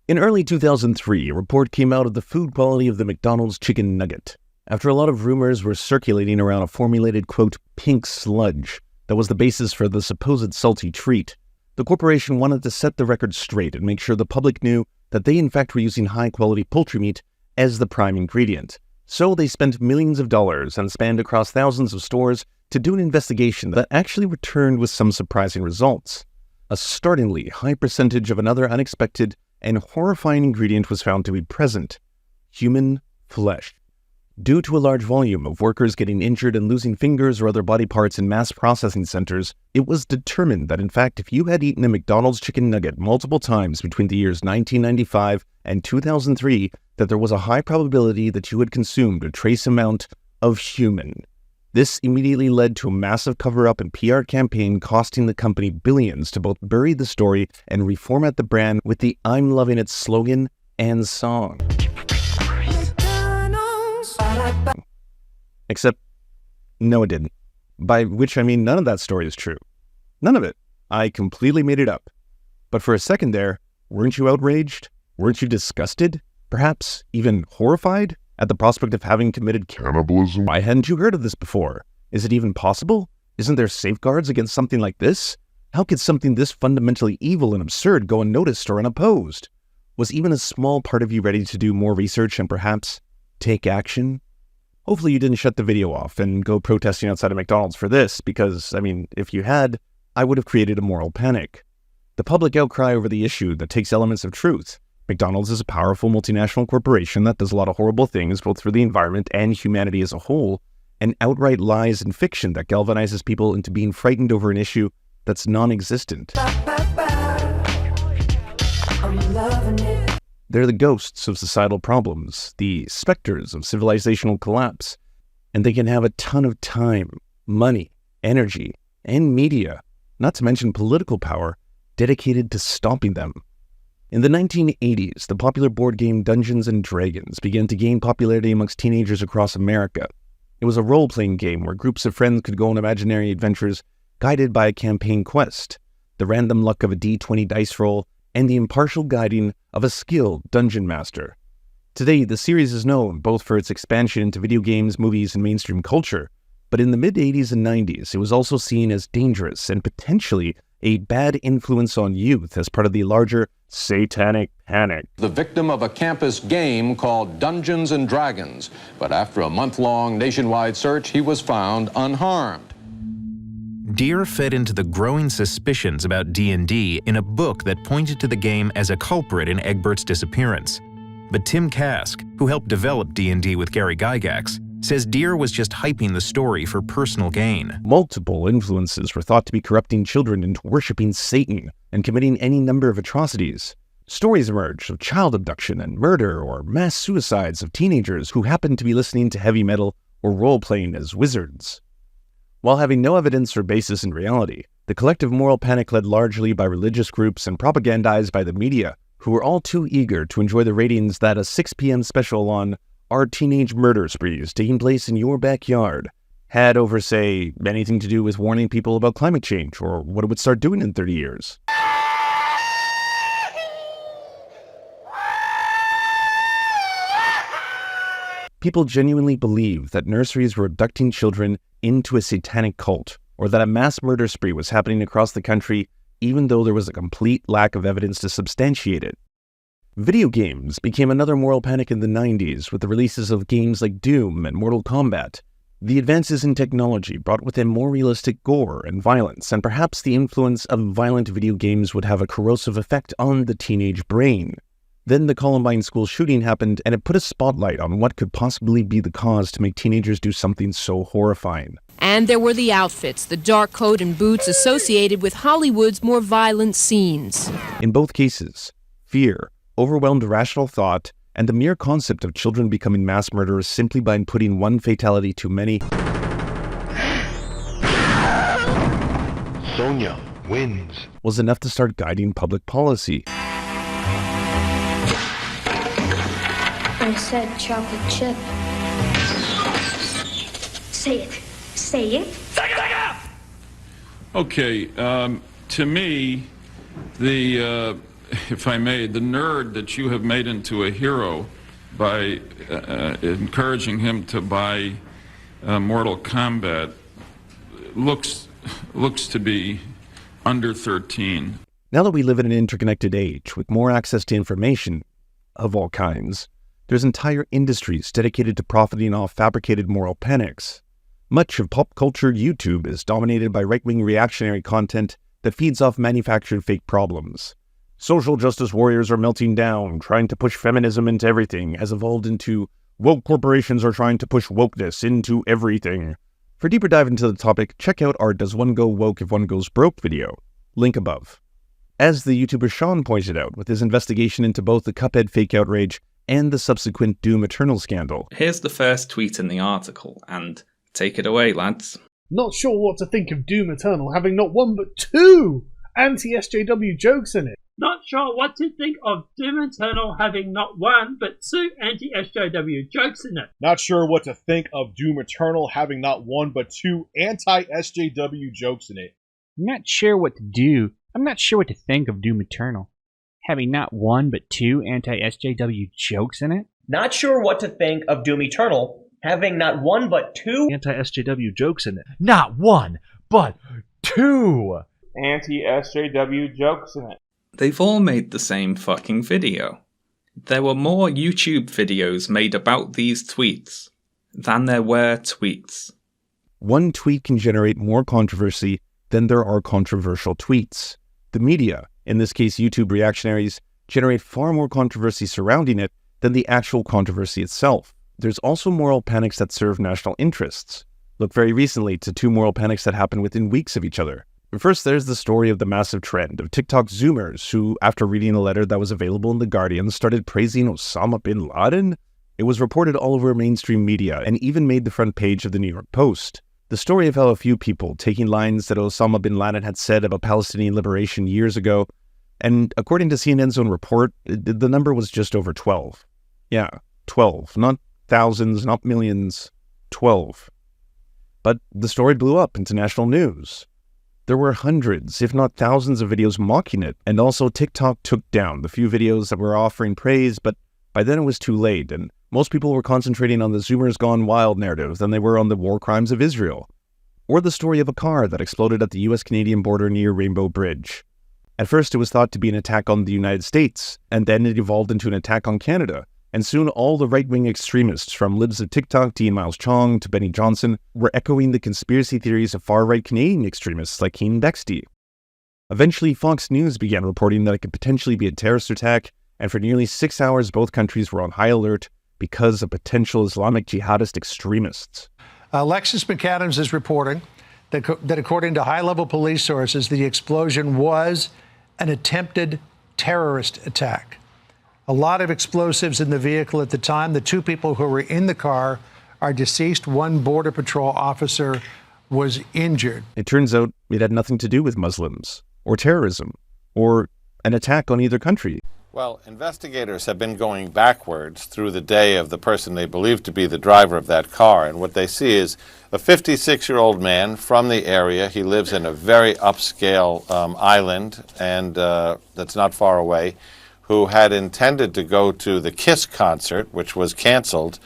In early 2003, a report came out of the food quality of the McDonald's chicken nugget. After a lot of rumors were circulating around a formulated, quote, pink sludge that was the basis for the supposed salty treat, the corporation wanted to set the record straight and make sure the public knew that they in fact were using high-quality poultry meat as the prime ingredient. So they spent millions of dollars and spanned across thousands of stores to do an investigation that actually returned with some surprising results. A startlingly high percentage of another unexpected and horrifying ingredient was found to be present: human flesh. Due to a large volume of workers getting injured and losing fingers or other body parts in mass processing centers, it was determined that in fact if you had eaten a McDonald's chicken nugget multiple times between the years 1995 and 2003, that there was a high probability that you had consumed a trace amount of human. This immediately led to a massive cover-up and PR campaign costing the company billions to both bury the story and reformat the brand with the "I'm Loving It" slogan and song. Except, no it didn't. By which I mean none of that story is true. None of it. I completely made it up. But for a second there, weren't you outraged? Weren't you disgusted? Perhaps even horrified at the prospect of having committed cannibalism? Why hadn't you heard of this before? Is it even possible? Isn't there safeguards against something like this? How could something this fundamentally evil and absurd go unnoticed or unopposed? Was even a small part of you ready to do more research and perhaps take action? Hopefully you didn't shut the video off and go protesting outside of McDonald's for this, because, if you had, I would have created a moral panic. The public outcry over the issue that takes elements of truth. McDonald's is a powerful multinational corporation that does a lot of horrible things both for the environment and humanity as a whole, and outright lies and fiction that galvanizes people into being frightened over an issue that's non-existent. I'm loving it. They're the ghosts of societal problems, the specters of civilizational collapse, and they can have a ton of time, money, energy, and media, not to mention political power, dedicated to stopping them. In the 1980s, the popular board game Dungeons & Dragons began to gain popularity amongst teenagers across America. It was a role-playing game where groups of friends could go on imaginary adventures guided by a campaign quest, the random luck of a D20 dice roll, and the impartial guiding of a skilled dungeon master. Today, the series is known both for its expansion into video games, movies, and mainstream culture, but in the mid-80s and 90s, it was also seen as dangerous and potentially a bad influence on youth as part of the larger Satanic Panic. The victim of a campus game called Dungeons & Dragons, but after a month-long nationwide search, he was found unharmed. Deere fed into the growing suspicions about D&D in a book that pointed to the game as a culprit in Egbert's disappearance. But Tim Kask, who helped develop D&D with Gary Gygax, says Deere was just hyping the story for personal gain. Multiple influences were thought to be corrupting children into worshipping Satan and committing any number of atrocities. Stories emerged of child abduction and murder or mass suicides of teenagers who happened to be listening to heavy metal or role-playing as wizards. While having no evidence or basis in reality, the collective moral panic led largely by religious groups and propagandized by the media, who were all too eager to enjoy the ratings that a 6 p.m. special on "Are Teenage Murder Sprees Taking Place in Your Backyard?" had over, say, anything to do with warning people about climate change or what it would start doing in 30 years. People genuinely believed that nurseries were abducting children into a satanic cult, or that a mass murder spree was happening across the country, even though there was a complete lack of evidence to substantiate it. Video games became another moral panic in the 90s with the releases of games like Doom and Mortal Kombat. The advances in technology brought with them more realistic gore and violence, and perhaps the influence of violent video games would have a corrosive effect on the teenage brain. Then the Columbine school shooting happened, and it put a spotlight on what could possibly be the cause to make teenagers do something so horrifying. And there were the outfits, the dark coat and boots associated with Hollywood's more violent scenes. In both cases, fear overwhelmed rational thought, and the mere concept of children becoming mass murderers simply by putting one fatality too many Sonia wins was enough to start guiding public policy. I said chocolate chip. Say it. Say it. Okay, to me, the if I may, the nerd that you have made into a hero by encouraging him to buy Mortal Kombat looks to be under 13. Now that we live in an interconnected age with more access to information of all kinds, there's entire industries dedicated to profiting off fabricated moral panics. Much of pop culture YouTube is dominated by right-wing reactionary content that feeds off manufactured fake problems. Social justice warriors are melting down, trying to push feminism into everything, has evolved into woke corporations are trying to push wokeness into everything. For a deeper dive into the topic, check out our Does One Go Woke If One Goes Broke video, link above. As the YouTuber Sean pointed out with his investigation into both the Cuphead fake outrage and the subsequent Doom Eternal scandal. Here's the first tweet in the article, and take it away, lads. Not sure what to think of Doom Eternal having not one but two anti-SJW jokes in it. Not sure what to think of Doom Eternal having not one but two anti-SJW jokes in it. Not sure what to think of Doom Eternal having not one but two anti-SJW jokes in it. I'm not sure what to think of Doom Eternal having not one but two anti-SJW jokes in it. Not sure what to think of Doom Eternal having not one but two anti-SJW jokes in it. Not one, but two anti-SJW jokes in it. They've all made the same fucking video. There were more YouTube videos made about these tweets than there were tweets. One tweet can generate more controversy than there are controversial tweets. The media, in this case YouTube reactionaries, generate far more controversy surrounding it than the actual controversy itself. There's also moral panics that serve national interests. Look very recently to two moral panics that happened within weeks of each other. First, there's the story of the massive trend of TikTok Zoomers who, after reading a letter that was available in The Guardian, started praising Osama bin Laden. It was reported all over mainstream media and even made the front page of the New York Post. The story of how a few people taking lines that Osama bin Laden had said about Palestinian liberation years ago, and according to CNN's own report, the number was just over 12. Yeah, 12. Not thousands, not millions, 12. But the story blew up into national news. There were hundreds, if not thousands of videos mocking it, and also TikTok took down the few videos that were offering praise, but by then it was too late, and most people were concentrating on the Zoomers Gone Wild narrative than they were on the war crimes of Israel, or the story of a car that exploded at the US-Canadian border near Rainbow Bridge. At first it was thought to be an attack on the United States, and then it evolved into an attack on Canada, and soon all the right-wing extremists, from libs of TikTok to Ian Miles Chong to Benny Johnson, were echoing the conspiracy theories of far-right Canadian extremists like Keen Bexty. Eventually, Fox News began reporting that it could potentially be a terrorist attack, and for nearly 6 hours both countries were on high alert because of potential Islamic jihadist extremists. Alexis McAdams is reporting that according to high-level police sources, the explosion was an attempted terrorist attack. A lot of explosives in the vehicle at the time. The two people who were in the car are deceased. One Border Patrol officer was injured. It turns out it had nothing to do with Muslims, or terrorism, or an attack on either country. Well, investigators have been going backwards through the day of the person they believe to be the driver of that car, and what they see is a 56-year-old man from the area. He lives in a very upscale island, and that's not far away, who had intended to go to the Kiss concert, which was canceled.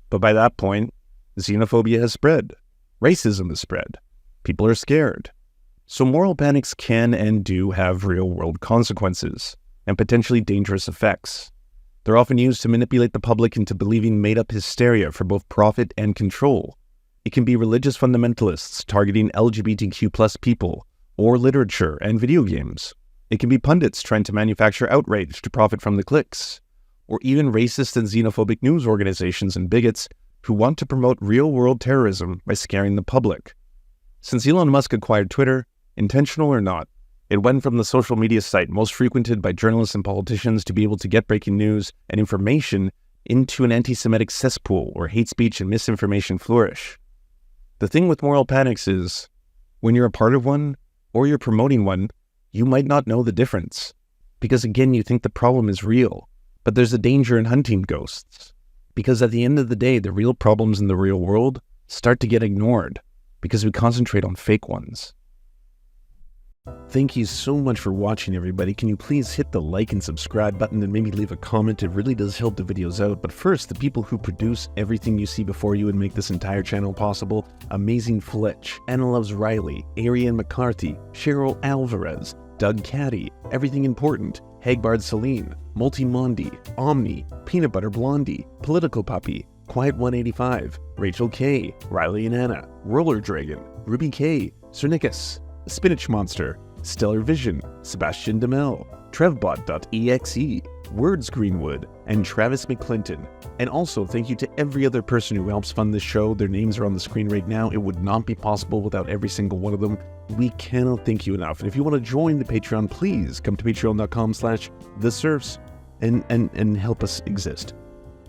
But by that point, xenophobia has spread. Racism has spread. People are scared. So moral panics can and do have real-world consequences and potentially dangerous effects. They're often used to manipulate the public into believing made-up hysteria for both profit and control. It can be religious fundamentalists targeting LGBTQ+ people, or literature and video games. It can be pundits trying to manufacture outrage to profit from the clicks, or even racist and xenophobic news organizations and bigots who want to promote real-world terrorism by scaring the public. Since Elon Musk acquired Twitter, intentional or not, it went from the social media site most frequented by journalists and politicians to be able to get breaking news and information into an anti-Semitic cesspool where hate speech and misinformation flourish. The thing with moral panics is, when you're a part of one, or you're promoting one, you might not know the difference. Because again, you think the problem is real, but there's a danger in hunting ghosts. Because at the end of the day, the real problems in the real world start to get ignored because we concentrate on fake ones. Thank you so much for watching, everybody. Can you please hit the like and subscribe button and maybe leave a comment? It really does help the videos out. But first, the people who produce everything you see before you and make this entire channel possible: Amazing Fletch, Anna Loves Riley, Ariane McCarthy, Cheryl Alvarez, Doug Caddy, Everything Important, Hagbard Celine, Multimondi, Omni, Peanut Butter Blondie, Political Puppy, Quiet 185, Rachel K, Riley and Anna, Roller Dragon, Ruby K, Cernicus, Spinach Monster, Stellar Vision, Sebastian Demel, Trevbot.exe, Words Greenwood, and Travis McClinton. And also thank you to every other person who helps fund this show. Their names are on the screen right now. It would not be possible without every single one of them. We cannot thank you enough. And if you want to join the Patreon, please come to patreon.com/thesurfs and help us exist.